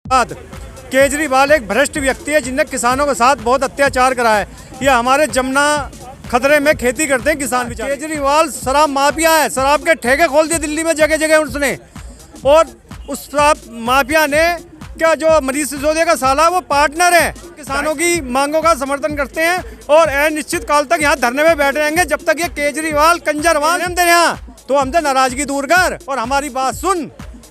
बाद केजरीवाल एक भ्रष्ट व्यक्ति है जिनने किसानों के साथ बहुत अत्याचार करा है। ये हमारे जमुना खतरे में खेती करते हैं किसान। केजरीवाल शराब माफिया है, शराब के ठेके खोल दिए दिल्ली में जगह जगह उसने। और उस शराब माफिया ने क्या जो मनीष सिसोदिया का साला वो पार्टनर है। किसानों की मांगों का समर्थन करते हैं और अनिश्चित काल तक यहाँ धरने में बैठे रहेंगे जब तक ये केजरीवाल कंजरवाल हम यहाँ। तो हमसे नाराजगी दूर कर और हमारी बात सुन,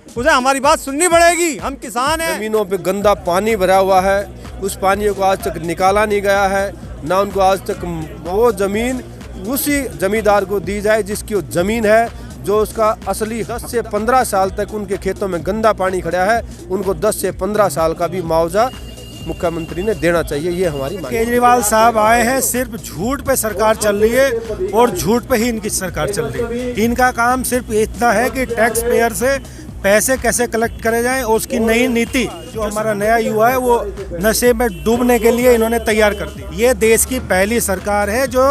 उसे हमारी बात सुननी पड़ेगी। हम किसान हैं। जमीनों पे गंदा पानी भरा हुआ है, उस पानी को आज तक निकाला नहीं गया है, ना उनको आज तक वो जमीन उसी जमींदार को दी जाए जिसकी वो जमीन है, जो उसका असली 10 से 15 साल तक उनके खेतों में गंदा पानी खड़ा है, उनको 10 से 15 साल का भी मुआवजा मुख्यमंत्री ने देना चाहिए। ये हमारी मांग। केजरीवाल साहब आए हैं, सिर्फ झूठ पे सरकार चल रही है और झूठ पे ही इनकी सरकार चल रही है। इनका काम सिर्फ इतना है कि टैक्स पेयर से पैसे कैसे कलेक्ट करे जाएं और उसकी नई नीति जो हमारा नया युवा है वो नशे में डूबने के लिए इन्होंने तैयार कर दी। ये देश की पहली सरकार है जो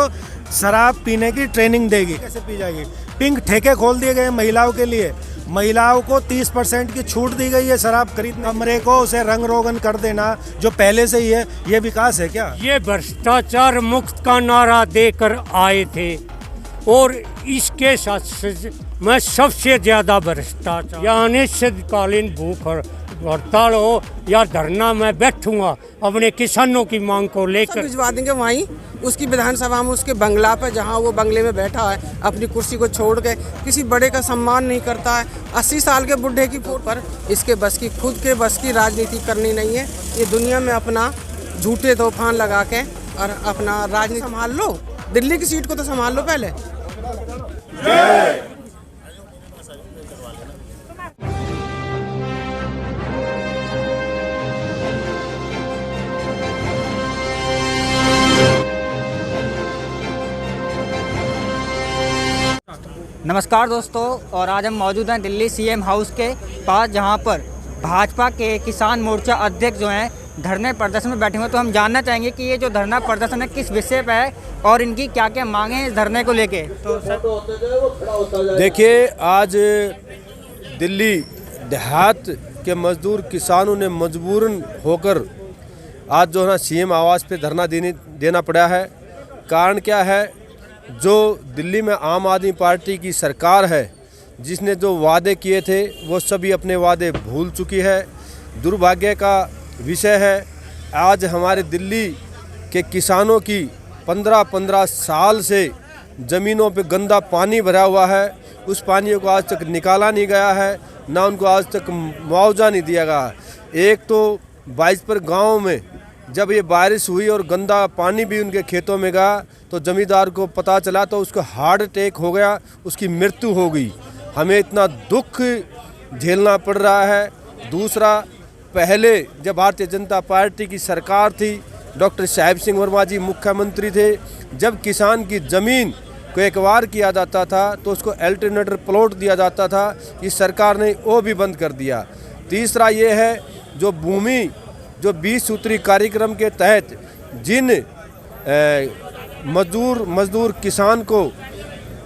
शराब पीने की ट्रेनिंग देगी, कैसे पी जाएगी। पिंक ठेके खोल दिए गए महिलाओं के लिए, महिलाओं को 30% की छूट दी गई है शराब खरीद। कमरे को उसे रंग रोगन कर देना जो पहले से ही है, ये विकास है क्या? ये भ्रष्टाचार मुक्त का नारा देकर आए थे और इसके साथ मैं सबसे ज्यादा भ्रष्टाचार या अनिश्चितकालीन भूख हड़ताल हो या धरना मैं बैठूंगा अपने किसानों की मांग को लेकर। भिजवा देंगे वहीं उसकी विधानसभा में, उसके बंगला पर जहां वो बंगले में बैठा है अपनी कुर्सी को छोड़ के, किसी बड़े का सम्मान नहीं करता है। 80 साल के बुढ़े की फोट पर इसके बस की खुद के बस की राजनीति करनी नहीं है। ये दुनिया में अपना झूठे तूफान लगा के और अपना राजनीति संभाल लो। दिल्ली की सीट को तो संभाल लो पहले। नमस्कार दोस्तों, और आज हम मौजूद हैं दिल्ली सीएम हाउस के पास, जहां पर भाजपा के किसान मोर्चा अध्यक्ष जो हैं धरने प्रदर्शन में बैठे हुए। तो हम जानना चाहेंगे कि ये जो धरना प्रदर्शन है किस विषय पर है और इनकी क्या क्या मांगे हैं इस धरने को लेके। तो सर देखिए, आज दिल्ली देहात के मजदूर किसानों ने मजबूरन होकर आज जो है ना सीएम आवास पे धरना देना पड़ा है। कारण क्या है, जो दिल्ली में आम आदमी पार्टी की सरकार है जिसने जो वादे किए थे वो सभी अपने वादे भूल चुकी है। दुर्भाग्य का विषय है, आज हमारे दिल्ली के किसानों की 15-15 साल से ज़मीनों पे गंदा पानी भरा हुआ है, उस पानी को आज तक निकाला नहीं गया है, ना उनको आज तक मुआवजा नहीं दिया गया। एक तो 22 पर गाँव में जब ये बारिश हुई और गंदा पानी भी उनके खेतों में गया तो जमींदार को पता चला तो उसको हार्ट अटैक हो गया, उसकी मृत्यु हो गई। हमें इतना दुख झेलना पड़ रहा है। दूसरा, पहले जब भारतीय जनता पार्टी की सरकार थी, डॉक्टर साहिब सिंह वर्मा जी मुख्यमंत्री थे, जब किसान की ज़मीन को एक्वायर किया जाता था तो उसको अल्टरनेटिव प्लॉट दिया जाता था। इस सरकार ने वो भी बंद कर दिया। तीसरा ये है, जो भूमि जो 20 सूत्री कार्यक्रम के तहत जिन मजदूर किसान को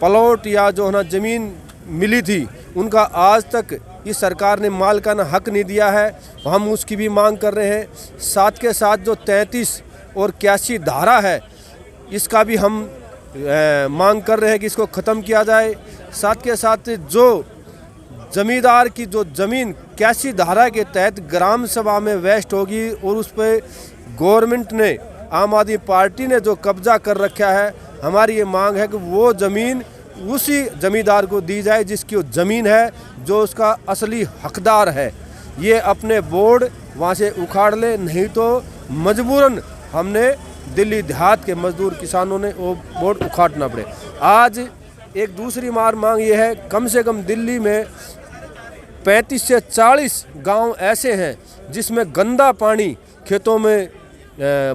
प्लॉट या जो है ना ज़मीन मिली थी, उनका आज तक इस सरकार ने मालिकाना हक नहीं दिया है, हम उसकी भी मांग कर रहे हैं। साथ के साथ जो 33 और 81 धारा है, इसका भी हम मांग कर रहे हैं कि इसको ख़त्म किया जाए। साथ के साथ जो जमींदार की जो ज़मीन 81 धारा के तहत ग्राम सभा में वेस्ट होगी और उस पर गवर्नमेंट ने, आम आदमी पार्टी ने जो कब्जा कर रखा है, हमारी ये मांग है कि वो ज़मीन उसी जमींदार को दी जाए जिसकी वो ज़मीन है, जो उसका असली हकदार है। ये अपने बोर्ड वहाँ से उखाड़ ले, नहीं तो मजबूरन हमने दिल्ली देहात के मजदूर किसानों ने वो बोर्ड उखाड़ना पड़े। आज एक दूसरी मांग ये है, कम से कम दिल्ली में 35 से 40 गांव ऐसे हैं जिसमें गंदा पानी खेतों में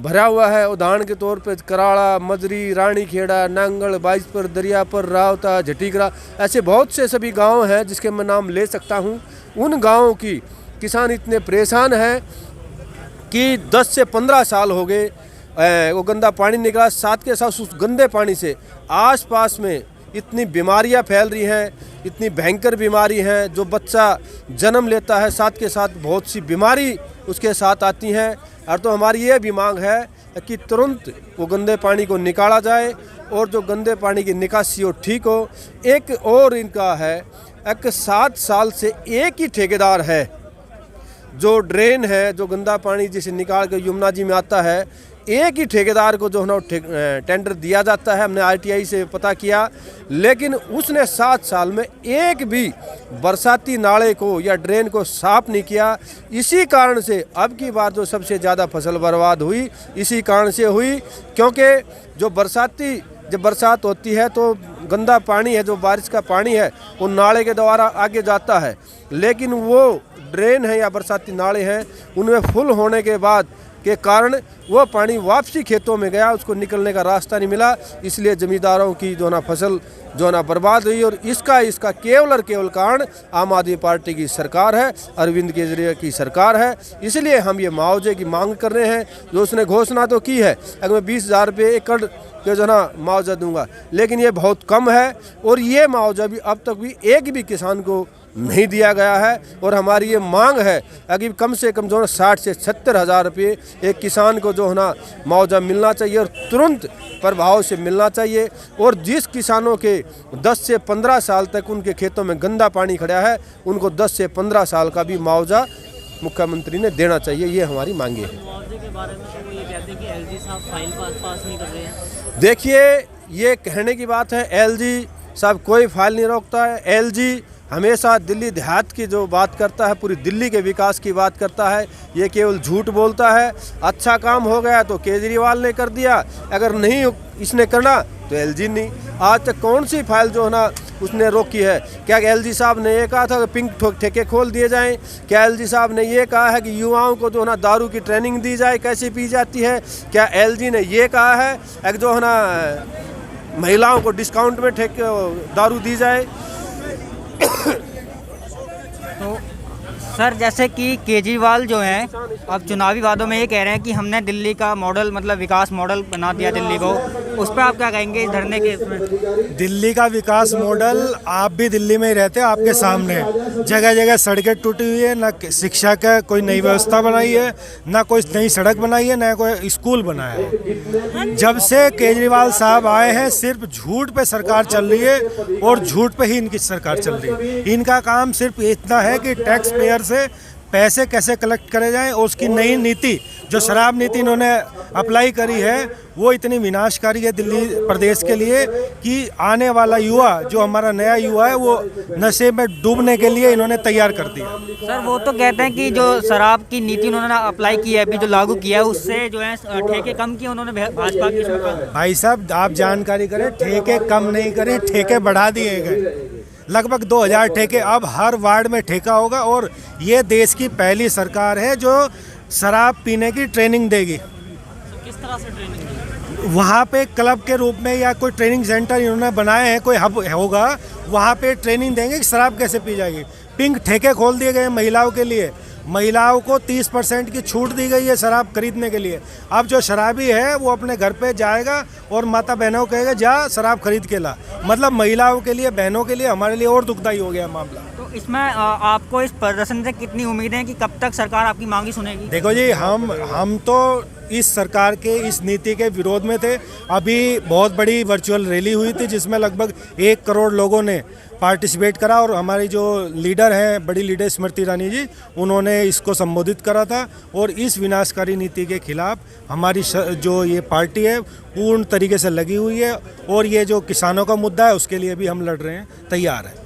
भरा हुआ है। उदाहरण के तौर पे कराड़ा, मजरी, रानीखेड़ा, नांगल, 22 पर, दरियापुर, रावता, झटीकरा, ऐसे बहुत से सभी गांव हैं जिसके मैं नाम ले सकता हूं। उन गांवों की किसान इतने परेशान हैं कि 10 से 15 साल हो गए वो गंदा पानी निकला। साथ के साथ उस गंदे पानी से आसपास में इतनी बीमारियां फैल रही हैं, इतनी भयंकर बीमारी हैं, जो बच्चा जन्म लेता है साथ के साथ बहुत सी बीमारी उसके साथ आती हैं। और तो हमारी ये भी मांग है कि तुरंत वो गंदे पानी को निकाला जाए और जो गंदे पानी की निकासी हो ठीक हो। एक और इनका है कि 7 साल से एक ही ठेकेदार है, जो ड्रेन है, जो गंदा पानी जिसे निकाल के यमुना जी में आता है, एक ही ठेकेदार को जो है ना टेंडर दिया जाता है। हमने RTI से पता किया, लेकिन उसने 7 साल में एक भी बरसाती नाले को या ड्रेन को साफ नहीं किया। इसी कारण से अब की बार जो सबसे ज़्यादा फसल बर्बाद हुई इसी कारण से हुई, क्योंकि जब बरसात होती है तो गंदा पानी है, जो बारिश का पानी है, वो नाले के द्वारा आगे जाता है, लेकिन वो ड्रेन है या बरसाती नाले हैं उनमें फुल होने के बाद के कारण वो पानी वापसी खेतों में गया, उसको निकलने का रास्ता नहीं मिला। इसलिए ज़मींदारों की जो ना फसल जो ना बर्बाद हुई। और इसका केवल और केवल कारण आम आदमी पार्टी की सरकार है, अरविंद केजरीवाल की सरकार है। इसलिए हम ये मुआवजे की मांग कर रहे हैं। जो उसने घोषणा तो की है, अगर मैं 20,000 रुपये एकड़ के जो ना मुआवजा दूंगा, लेकिन ये बहुत कम है और ये मुआवजा भी अब तक भी एक भी किसान को नहीं दिया गया है। और हमारी ये मांग है कि कम से कम जो है 60 से 70 हज़ार रुपये एक किसान को जो है ना मुआवजा मिलना चाहिए और तुरंत प्रभाव से मिलना चाहिए। और जिस किसानों के 10 से 15 साल तक उनके खेतों में गंदा पानी खड़ा है, उनको 10 से 15 साल का भी मुआवजा मुख्यमंत्री ने देना चाहिए। ये हमारी मांगे हैं। मुआवजे के बारे में तो वो ये कहते हैं कि LG साहब फाइल पास नहीं कर रहे हैं। देखिए, ये कहने की बात है, LG साहब कोई फाइल नहीं रोकता है। LG हमेशा दिल्ली देहात की जो बात करता है, पूरी दिल्ली के विकास की बात करता है, ये केवल झूठ बोलता है। अच्छा काम हो गया तो केजरीवाल ने कर दिया, अगर नहीं इसने करना तो LG नहीं। आज तक कौन सी फाइल जो है ना उसने रोकी है? क्या LG साहब ने ये कहा था कि पिंक ठेके खोल दिए जाएं? क्या LG साहब ने ये कहा है कि युवाओं को जो है ना दारू की ट्रेनिंग दी जाए, कैसे पी जाती है? क्या LG ने ये कहा है कि जो है ना महिलाओं को डिस्काउंट में दारू दी जाए? तो सर, जैसे कि केजरीवाल जो हैं अब चुनावी वादों में ये कह रहे हैं कि हमने दिल्ली का मॉडल, मतलब विकास मॉडल बना दिया दिल्ली को, उस पर आप क्या कहेंगे इस धरने के इसमें? दिल्ली का विकास मॉडल, आप भी दिल्ली में ही रहते हैं, आपके सामने जगह जगह सड़कें टूटी हुई है, ना शिक्षा का कोई नई व्यवस्था बनाई है, ना कोई नई सड़क बनाई है, ना कोई स्कूल बनाया है। जब से केजरीवाल साहब आए हैं सिर्फ झूठ पे सरकार चल रही है और झूठ पे ही इनकी सरकार चल रही है। इनका काम सिर्फ इतना है कि टैक्स पेयर से पैसे कैसे कलेक्ट करे जाएं, और उसकी नई नीति, जो शराब नीति इन्होंने अप्लाई करी है, वो इतनी विनाशकारी है दिल्ली प्रदेश के लिए कि आने वाला युवा, जो हमारा नया युवा है, वो नशे में डूबने के लिए इन्होंने तैयार कर दिया। सर, वो तो कहते हैं कि जो शराब की नीति उन्होंने अप्लाई की है, अभी जो लागू किया है, उससे जो है ठेके कम किए उन्होंने भाजपा की। भाई साहब, आप जानकारी करें, ठेके कम नहीं करे, ठेके बढ़ा दिए गए। लगभग 2000 ठेके अब हर वार्ड में ठेका होगा। और ये देश की पहली सरकार है जो शराब पीने की ट्रेनिंग देगी। किस तरह से ट्रेनिंग देगी? वहाँ पे क्लब के रूप में या कोई ट्रेनिंग सेंटर इन्होंने बनाए हैं, कोई हब होगा, वहाँ पे ट्रेनिंग देंगे कि शराब कैसे पी जाएगी। पिंक ठेके खोल दिए गए महिलाओं के लिए, महिलाओं को 30% की छूट दी गई है शराब खरीदने के लिए। अब जो शराबी है वो अपने घर पे जाएगा और माता बहनों को कहेगा जा शराब खरीद के ला। मतलब महिलाओं के लिए, बहनों के लिए, हमारे लिए और दुखदायी हो गया मामला। तो इसमें आपको इस प्रदर्शन से कितनी उम्मीदें हैं कि कब तक सरकार आपकी मांगी सुनेगी? देखो जी, हम तो इस सरकार के इस नीति के विरोध में थे। अभी बहुत बड़ी वर्चुअल रैली हुई थी जिसमें लगभग 1 करोड़ लोगों ने पार्टिसिपेट करा और हमारी जो लीडर हैं, बड़ी लीडर स्मृति ईरानी जी, उन्होंने इसको संबोधित करा था। और इस विनाशकारी नीति के खिलाफ हमारी जो ये पार्टी है पूर्ण तरीके से लगी हुई है। और ये जो किसानों का मुद्दा है उसके लिए भी हम लड़ रहे हैं, तैयार हैं।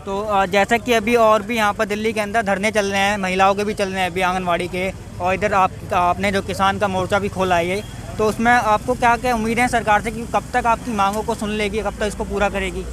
तो जैसा कि अभी और भी यहाँ पर दिल्ली के अंदर धरने चल रहे हैं, महिलाओं के भी चल रहे हैं अभी आंगनवाड़ी के, और इधर आपने जो किसान का मोर्चा भी खोला है ये, तो उसमें आपको क्या क्या उम्मीदें हैं सरकार से कि कब तक आपकी मांगों को सुन लेगी, कब तक इसको पूरा करेगी?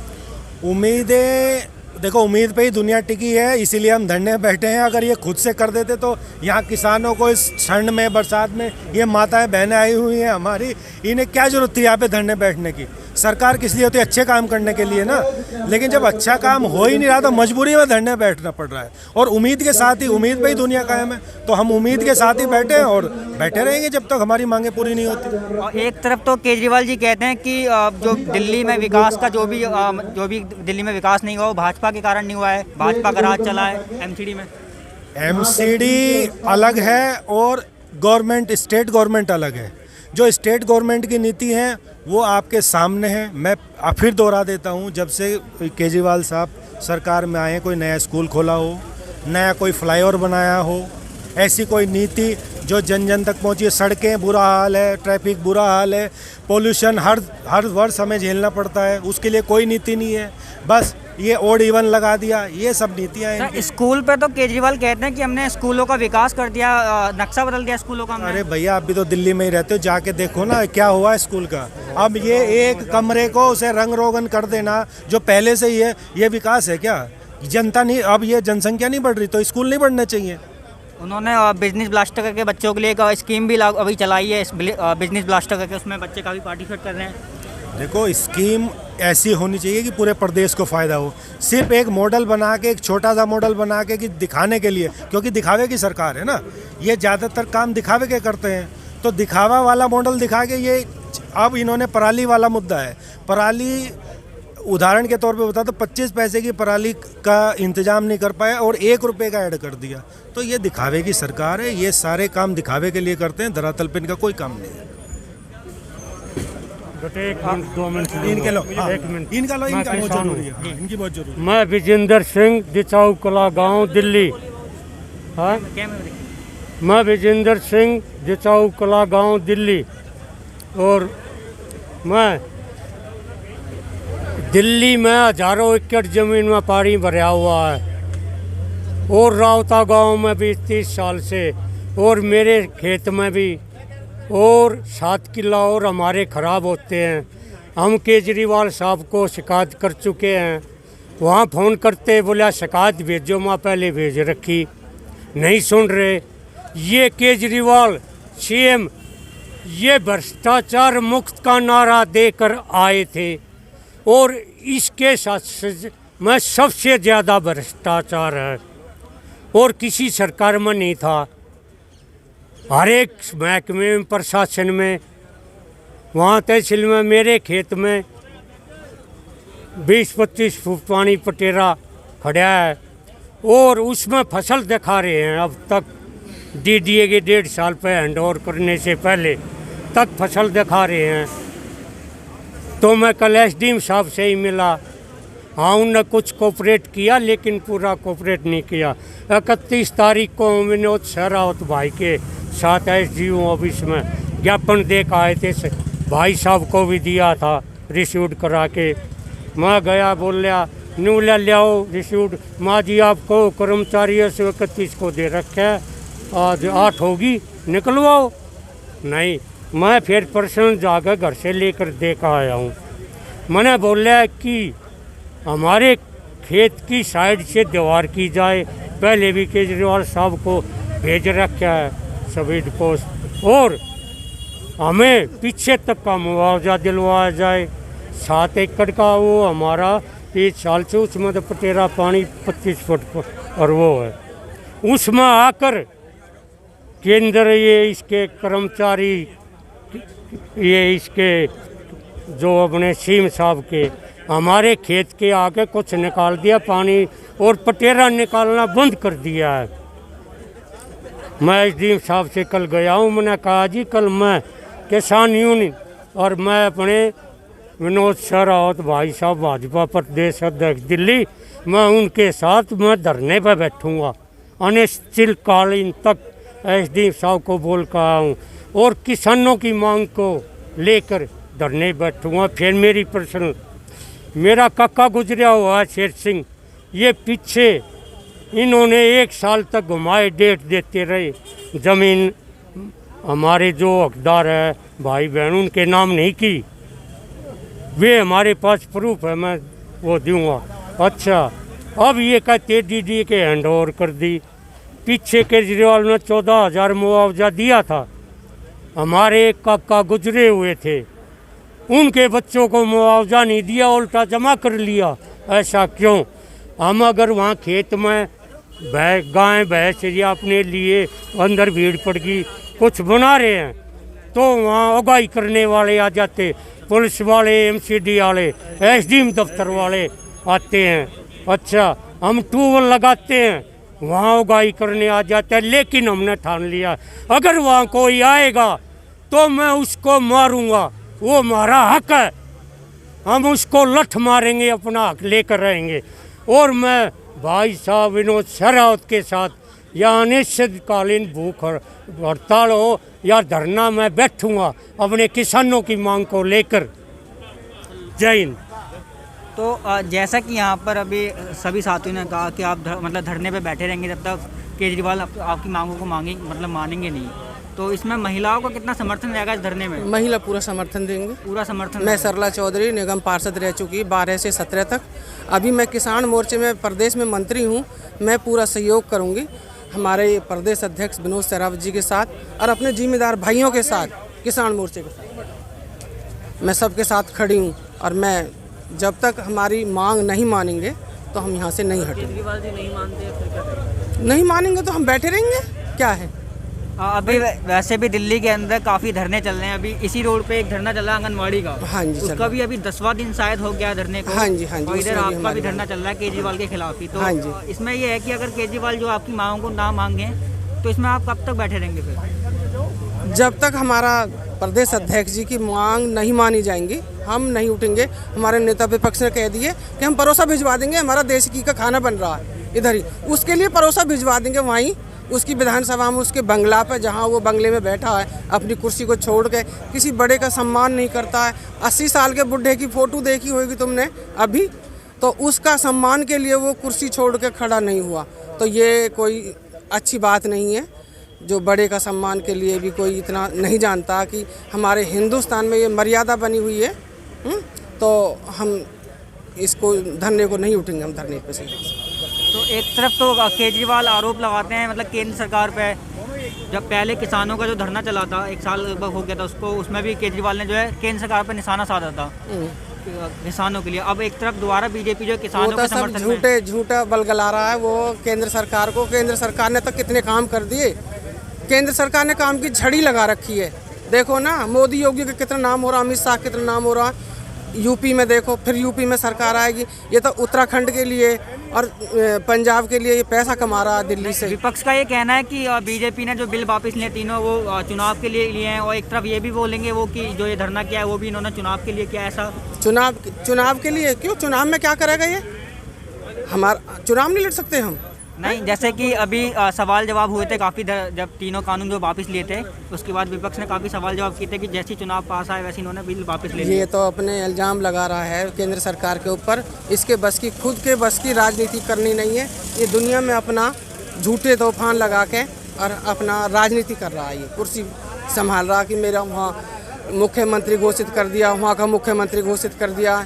उम्मीदें, देखो, उम्मीद पे ही दुनिया टिकी है, इसीलिए हम धरने बैठे हैं। अगर ये खुद से कर देते तो यहाँ किसानों को इस ठंड में, बरसात में, ये माताएं बहनें आई हुई हैं हमारी, इन्हें क्या जरूरत थी यहाँ पे धरने बैठने की? सरकार किस लिए होती है? अच्छे काम करने के लिए ना। लेकिन जब अच्छा काम हो ही नहीं रहा तो मजबूरी में धरने बैठना पड़ रहा है। और उम्मीद के साथ ही, उम्मीद पे ही दुनिया कायम है, तो हम उम्मीद के साथ ही बैठे हैं और बैठे रहेंगे जब तक हमारी मांगें पूरी नहीं होती। और एक तरफ तो केजरीवाल जी कहते हैं कि जो दिल्ली में विकास का जो भी दिल्ली में विकास नहीं हुआ वो भाजपा के कारण नहीं हुआ है, भाजपा का राज चला है एमसीडी में। एमसीडी अलग है और गवर्नमेंट, स्टेट गवर्नमेंट अलग है। जो स्टेट गवर्नमेंट की नीति है वो आपके सामने है। मैं फिर दोहरा देता हूँ, जब से केजरीवाल साहब सरकार में आए, कोई नया स्कूल खोला हो, नया कोई फ्लाईओवर बनाया हो, ऐसी कोई नीति जो जन जन तक पहुँची है। सड़कें बुरा हाल है, ट्रैफिक बुरा हाल है, पोल्यूशन हर वर्ष हमें झेलना पड़ता है, उसके लिए कोई नीति नहीं है। बस ये ओड इवन लगा दिया, ये सब नीतियाँ हैं। स्कूल पे तो केजरीवाल कहते हैं कि हमने स्कूलों का विकास कर दिया, नक्शा बदल दिया स्कूलों का हमने। अरे भैया, आप भी तो दिल्ली में ही रहते हो, जाके देखो ना क्या हुआ है स्कूल का। अब ये एक कमरे को उसे रंग रोगन कर देना जो पहले से ही है, ये विकास है क्या? जनता नहीं, अब ये जनसंख्या नहीं बढ़ रही तो स्कूल नहीं बढ़ने चाहिए। उन्होंने बिजनेस ब्लास्टर करके बच्चों के लिए एक स्कीम भी अभी चलाई है, बिजनेस ब्लास्टर करके, उसमें बच्चे काफ़ी पार्टिसिपेट कर रहे हैं। देखो, स्कीम ऐसी होनी चाहिए कि पूरे प्रदेश को फ़ायदा हो। सिर्फ एक मॉडल बना के, एक छोटा सा मॉडल बना के कि दिखाने के लिए, क्योंकि दिखावे की सरकार है ना, ये ज़्यादातर काम दिखावे के करते हैं। तो दिखावा वाला मॉडल दिखा के ये, अब इन्होंने पराली वाला मुद्दा है, पराली उदाहरण के तौर पे बता तो 25 पैसे की पराली का इंतजाम नहीं कर पाया और 1 रुपये का ऐड कर दिया। तो ये दिखावे की सरकार है, ये सारे काम दिखावे के लिए करते हैं, धरातल पे इनका कोई काम नहीं है। एक मिनट, 2 मिनट इनके लो, हाँ, एक मिनट, इनका लो, इनका बहुत किसान जरूरी है, हाँ, इनकी बहुत जरूरी है। मैं विजेंद्र सिंह, दिचाऊ कला गांव, दिल्ली। हाँ, मैं विजेंद्र सिंह, दिचाऊ कला गांव, दिल्ली। और मैं दिल्ली में हजारों एकड़ जमीन में पानी भरा हुआ है, और रावता गांव में भी 30 साल से, और मेरे खेत में भी, और 7 किला और हमारे ख़राब होते हैं। हम केजरीवाल साहब को शिकायत कर चुके हैं, वहाँ फ़ोन करते बोला शिकायत भेजो, मैं पहले भेज रखी, नहीं सुन रहे। ये केजरीवाल सीएम ये भ्रष्टाचार मुक्त का नारा देकर आए थे, और इसके साथ में सबसे ज़्यादा भ्रष्टाचार है और किसी सरकार में नहीं था। हर एक महकमे में, प्रशासन में, वहाँ तहसील में, मेरे खेत में 20-25 फुट पानी पटेरा खड़ा है, और उसमें फसल दिखा रहे हैं। अब तक डीडीए के 1.5 साल पे हैंड ओवर करने से पहले तक फसल दिखा रहे हैं। तो मैं कल एसडीएम साहब से ही मिला, हाँ उन्होंने कुछ कोऑपरेट किया लेकिन पूरा कोऑपरेट नहीं किया। 31 तारीख को विनोद शहरावत भाई के साथ एसडीओ ऑफिस में ज्ञापन दे के आए थे, भाई साहब को भी दिया था रिसीव्ड करा के। मैं गया, बोलिया न्यू ले आओ रिसीव्ड। माँ जी आपको कर्मचारियों से 31 को दे रखा है, आज 8 होगी, निकलवाओ। नहीं, मैं फिर पर्सनल जाकर घर से लेकर दे कर आया हूँ। मैंने बोला कि हमारे खेत की साइड से दीवार की जाए, पहले भी केजरीवाल साहब को भेज रखा है सभी पोस्ट, और हमें पीछे तक का मुआवजा दिलवाया जाए। 7 एकड़ का वो हमारा 1 साल से, उसमें तो पटेरा पानी 25 फुट और वो है, उसमें आकर केंद्र ये इसके कर्मचारी, ये इसके जो अपने सीएम साहब के हमारे खेत के आके कुछ निकाल दिया पानी, और पटेरा निकालना बंद कर दिया है। मैं एसडीएम साहब से कल गया हूँ, मैंने कहा जी कल मैं किसान यूनियन और मैं अपने विनोद शहरावत भाई साहब भाजपा प्रदेश अध्यक्ष दिल्ली, मैं उनके साथ मैं धरने पर बैठूँगा अनिश्चितकालीन तक। एसडीएम साहब को बोल कर आया हूँ, और किसानों की मांग को लेकर धरने बैठूँगा। फिर मेरी पर्सनल, मेरा काका गुजरा हुआ है शेर सिंह, ये पीछे इन्होंने 1 साल तक घुमाए, डेट देते रहे। ज़मीन हमारे जो हकदार है भाई बहन, उनके नाम नहीं की, वे हमारे पास प्रूफ है, मैं वो दूँगा। अच्छा, अब ये कहते डीडीए के हैंड ओवर कर दी। पीछे केजरीवाल ने 14,000 मुआवजा दिया था, हमारे एक काका गुजरे हुए थे, उनके बच्चों को मुआवजा नहीं दिया, उल्टा जमा कर लिया। ऐसा क्यों? हम अगर वहाँ खेत में गाय भैंस या अपने लिए अंदर भीड़ पड़ गई कुछ बना रहे हैं तो वहाँ उगाई करने वाले आ जाते, पुलिस वाले, एमसीडी वाले, एसडीएम दफ्तर वाले आते हैं। अच्छा, हम ट्यूबवेल लगाते हैं, वहाँ उगाई करने आ जाते हैं। लेकिन हमने ठान लिया अगर वहाँ कोई आएगा तो मैं उसको मारूंगा, वो हमारा हक है, हम उसको लठ मारेंगे, अपना हक लेकर रहेंगे। और मैं भाई साहब विनोद सहरावत के साथ यहाँ अनिश्चितकालीन भूख हड़ताल हो या धरना में बैठूंगा अपने किसानों की मांग को लेकर। जय हिंद। तो जैसा कि यहाँ पर अभी सभी साथियों ने कहा कि आप मतलब धरने पे बैठे रहेंगे जब तक केजरीवाल आपकी मांगों को मानेंगे नहीं। तो इसमें महिलाओं को कितना समर्थन रहेगा इस धरने में? महिला पूरा समर्थन देंगे, पूरा समर्थन। मैं सरला चौधरी निगम पार्षद रह चुकी 12 से 17 तक। अभी मैं किसान मोर्चे में प्रदेश में मंत्री हूँ, मैं पूरा सहयोग करूँगी हमारे प्रदेश अध्यक्ष विनोद सहरावत जी के साथ और अपने जिम्मेदार भाइयों के साथ, किसान मोर्चे के साथ मैं सबके साथ खड़ी हूँ। और मैं जब तक हमारी मांग नहीं मानेंगे तो हम यहाँ से नहीं हटेंगे। केजरीवाल जी नहीं मानते फिर क्या करेंगे? नहीं मानेंगे तो हम बैठे रहेंगे, क्या है। अभी वैसे भी दिल्ली के अंदर काफ़ी धरने चल रहे हैं। अभी इसी रोड पे एक धरना चल रहा है आंगनवाड़ी का। हाँ जी, उसका भी अभी 10वां दिन शायद हो गया धरने को। हाँ जी, हाँ जी, और इधर उसमें भी आपका भी हमारी धरना चल रहा है केजरीवाल के खिलाफ ही। तो हाँ जी। इसमें ये है कि अगर केजरीवाल जो आपकी मांगों को ना मांगे तो इसमें आप कब तक बैठे रहेंगे फिर? जब तक हमारा प्रदेश अध्यक्ष जी की मांग नहीं मानी जाएंगी हम नहीं उठेंगे। हमारे नेता विपक्ष ने कह दिए कि हम परोसा भिजवा देंगे, हमारा देश की का खाना बन रहा है इधर ही, उसके लिए परोसा भिजवा देंगे वहीं उसकी विधानसभा में, उसके बंगला पर, जहां वो बंगले में बैठा है अपनी कुर्सी को छोड़ के, किसी बड़े का सम्मान नहीं करता है। 80 साल के बुढ़े की फ़ोटो देखी होगी तुमने अभी, तो उसका सम्मान के लिए वो कुर्सी छोड़ के खड़ा नहीं हुआ। तो ये कोई अच्छी बात नहीं है, जो बड़े का सम्मान के लिए भी कोई इतना नहीं जानता कि हमारे हिंदुस्तान में ये मर्यादा बनी हुई है। तो हम इसको धरने को नहीं उठेंगे, हम धरने पे से। तो एक तरफ तो केजरीवाल आरोप लगाते हैं मतलब केंद्र सरकार पे, जब पहले किसानों का जो धरना चला था 1 साल लगभग हो गया था उसको, उसमें भी केजरीवाल ने जो है केंद्र सरकार पर निशाना साधा था किसानों के लिए। अब एक तरफ दोबारा बीजेपी जो किसानों के समर्थन में झूठा बलगला रहा है वो केंद्र सरकार को। केंद्र सरकार ने तो कितने काम कर दिए, केंद्र सरकार ने काम की झड़ी लगा रखी है। देखो ना, मोदी योगी का कितना नाम हो रहा, अमित शाह कितना नाम हो रहा, यूपी में देखो, फिर यूपी में सरकार आएगी। ये तो उत्तराखंड के लिए और पंजाब के लिए ये पैसा कमा रहा है दिल्ली से। विपक्ष का ये कहना है कि बीजेपी ने जो बिल वापस लिए तीनों वो चुनाव के लिए लिए हैं, और एक तरफ ये भी बोलेंगे वो कि जो ये धरना किया है वो भी इन्होंने चुनाव के लिए किया। ऐसा चुनाव के लिए क्यों? चुनाव में क्या करेगा ये? हमारा चुनाव नहीं लड़ सकते हम? नहीं, जैसे कि अभी सवाल जवाब हुए थे काफ़ी, जब तीनों कानून जो वापस लिए थे उसके बाद विपक्ष ने काफ़ी सवाल जवाब किए थे कि जैसे चुनाव पास आए वैसे इन्होंने बिल वापस ले लिया। ये तो अपने इल्ज़ाम लगा रहा है केंद्र सरकार के ऊपर। इसके खुद के बस की राजनीति करनी नहीं है। ये दुनिया में अपना झूठे तूफान लगा के और अपना राजनीति कर रहा है। ये कुर्सी संभाल रहा कि मेरा वहाँ मुख्यमंत्री घोषित कर दिया, वहाँ का मुख्यमंत्री घोषित कर दिया,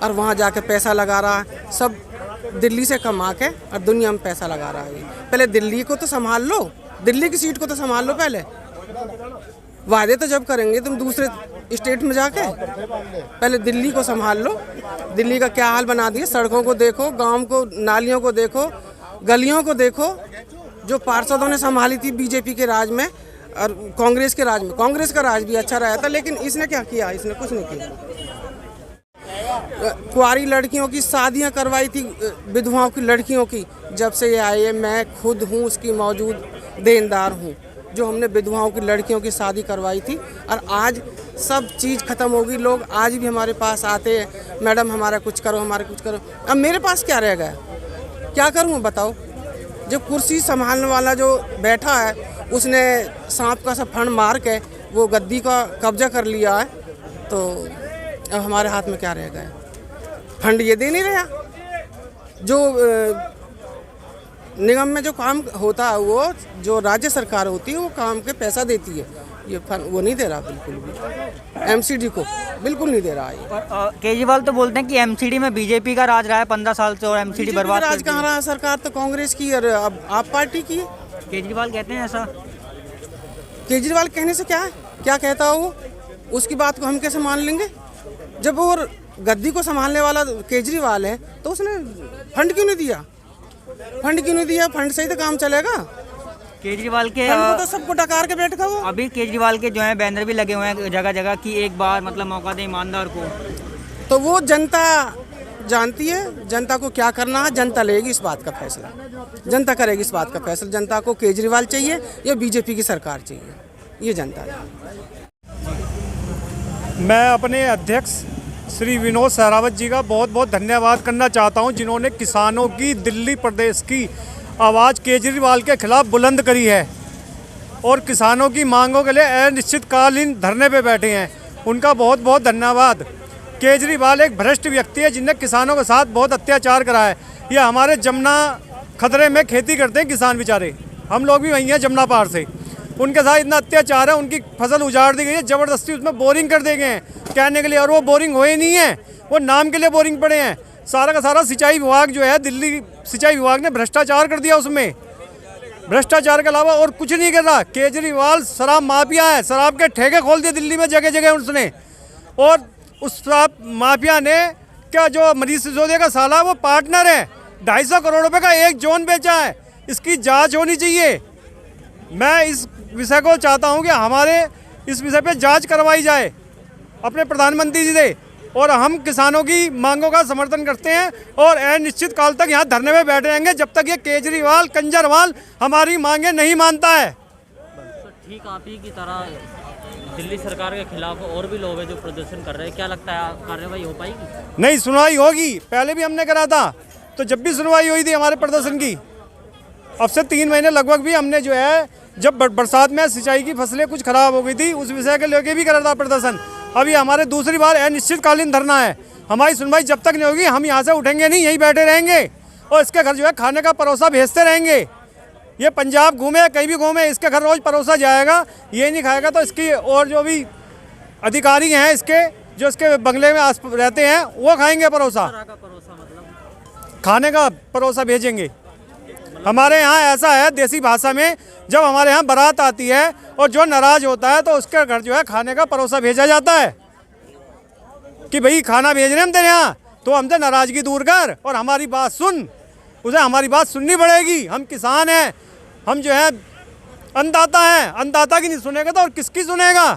और वहाँ जाके पैसा लगा रहा है। सब दिल्ली से कमा के और दुनिया में पैसा लगा रहा है। पहले दिल्ली को तो संभाल लो, दिल्ली की सीट को तो संभाल लो पहले। वादे तो जब करेंगे तुम दूसरे स्टेट में जाके, पहले दिल्ली को संभाल लो। दिल्ली का क्या हाल बना दिया, सड़कों को देखो, गांव को, नालियों को देखो, गलियों को देखो। जो पार्षदों ने संभाली थी बीजेपी के राज में और कांग्रेस के राज में, कांग्रेस का राज भी अच्छा रहा था, लेकिन इसने क्या किया? इसने कुछ नहीं किया। कुंवारी लड़कियों की शादियां करवाई थी, विधवाओं की लड़कियों की। जब से ये आई है, मैं खुद हूँ उसकी मौजूद देनदार हूँ, जो हमने विधवाओं की लड़कियों की शादी करवाई थी। और आज सब चीज़ ख़त्म हो गई। लोग आज भी हमारे पास आते हैं, मैडम हमारा कुछ करो, हमारा कुछ करो। अब मेरे पास क्या रह गया? क्या करूँ बताओ? जो कुर्सी संभालने वाला जो बैठा है उसने सांप का सा फंड मार के वो गद्दी का कब्जा कर लिया है। तो अब हमारे हाथ में क्या रह गया? फंड ये दे नहीं रहा। जो निगम में जो काम होता है, वो जो राज्य सरकार होती है वो काम के पैसा देती है। ये फंड वो नहीं दे रहा बिल्कुल भी, एमसीडी को बिल्कुल नहीं दे रहा है। और केजरीवाल तो बोलते हैं कि एमसीडी में बीजेपी का राज रहा है 15 साल से और एमसीडी बर्बाद। राज कहाँ रहा? सरकार तो कांग्रेस की और अब आप पार्टी की है। केजरीवाल कहते हैं ऐसा। केजरीवाल कहने से क्या है? क्या कहता हो वो? उसकी बात को हम कैसे मान लेंगे? जब वो गद्दी को संभालने वाला केजरीवाल है तो उसने फंड क्यों नहीं दिया? फंड क्यों नहीं दिया? फंड से ही तो काम चलेगा। केजरीवाल के फंड को तो सबको डकार के बैठ गया वो। अभी केजरीवाल के जो है बैनर भी लगे हुए हैं जगह जगह कि एक बार मतलब मौका दे ईमानदार को। तो वो जनता जानती है, जनता को क्या करना है, जनता लेगी इस बात का फैसला, जनता करेगी इस बात का फैसला। जनता को केजरीवाल चाहिए या बीजेपी की सरकार चाहिए, ये जनता है। मैं अपने अध्यक्ष श्री विनोद सहरावत जी का बहुत बहुत धन्यवाद करना चाहता हूं, जिन्होंने किसानों की दिल्ली प्रदेश की आवाज़ केजरीवाल के खिलाफ बुलंद करी है और किसानों की मांगों के लिए अनिश्चितकालीन धरने पे बैठे हैं। उनका बहुत बहुत धन्यवाद। केजरीवाल एक भ्रष्ट व्यक्ति है जिनने किसानों के साथ बहुत अत्याचार करा है। ये हमारे जमुना खतरे में खेती करते हैं किसान बेचारे, हम लोग भी वहीं हैं जमुना पार से। उनके साथ इतना अत्याचार है, उनकी फसल उजाड़ दी गई है, ज़बरदस्ती उसमें बोरिंग कर दिए गए हैं कहने के लिए, और वो बोरिंग हुए नहीं है, वो नाम के लिए बोरिंग पड़े हैं। सारा का सारा सिंचाई विभाग जो है, दिल्ली सिंचाई विभाग ने भ्रष्टाचार कर दिया, उसमें भ्रष्टाचार के अलावा और कुछ नहीं कर रहा। केजरीवाल शराब माफिया है, शराब के ठेके खोल दिए दिल्ली में जगह जगह उसने, और उस शराब माफिया ने क्या जो मनीष सिसोदिया का साला वो पार्टनर है, 250 करोड़ रुपए का एक जोन बेचा है। इसकी जांच होनी चाहिए। मैं इस विषय को चाहता हूं कि हमारे इस विषय पे जांच करवाई जाए अपने प्रधानमंत्री जी से, और हम किसानों की मांगों का समर्थन करते हैं और अनिश्चित काल तक यहाँ धरने में बैठे रहेंगे जब तक ये केजरीवाल कंजरवाल हमारी मांगे नहीं मानता है। तो ठीक आप ही की तरह दिल्ली सरकार के खिलाफ और भी लोग हैं जो प्रदर्शन कर रहे हैं, क्या लगता है कार्रवाई हो पाएगी? नहीं, सुनवाई होगी। पहले भी हमने करा था, तो जब भी सुनवाई हुई थी हमारे प्रदर्शन की, अब से 3 महीने लगभग भी हमने जो है, जब बरसात में सिंचाई की फसलें कुछ खराब हो गई थी, उस विषय के लेके भी करा था प्रदर्शन। अभी हमारे दूसरी बार अनिश्चितकालीन धरना है। हमारी सुनवाई जब तक नहीं होगी हम यहाँ से उठेंगे नहीं, यहीं बैठे रहेंगे और इसके घर जो है खाने का परोसा भेजते रहेंगे। ये पंजाब घूमे कहीं भी घूमे, इसके घर रोज परोसा जाएगा, ये नहीं खाएगा तो इसकी और जो भी अधिकारी हैं इसके, जो इसके बंगले में आस रहते हैं, वो खाएंगे परोसा, खाने का परोसा भेजेंगे। हमारे यहाँ ऐसा है देसी भाषा में, जब हमारे यहाँ बारात आती है और जो नाराज होता है तो उसके घर जो है खाने का परोसा भेजा जाता है कि भाई खाना भेज रहे हैं हम तेरे यहाँ, तो हमसे नाराजगी दूर कर और हमारी बात सुन। उसे हमारी बात सुननी पड़ेगी। हम किसान हैं, हम जो है अन्नदाता हैं, अन्नदाता की नहीं सुनेगा तो और किसकी सुनेगा।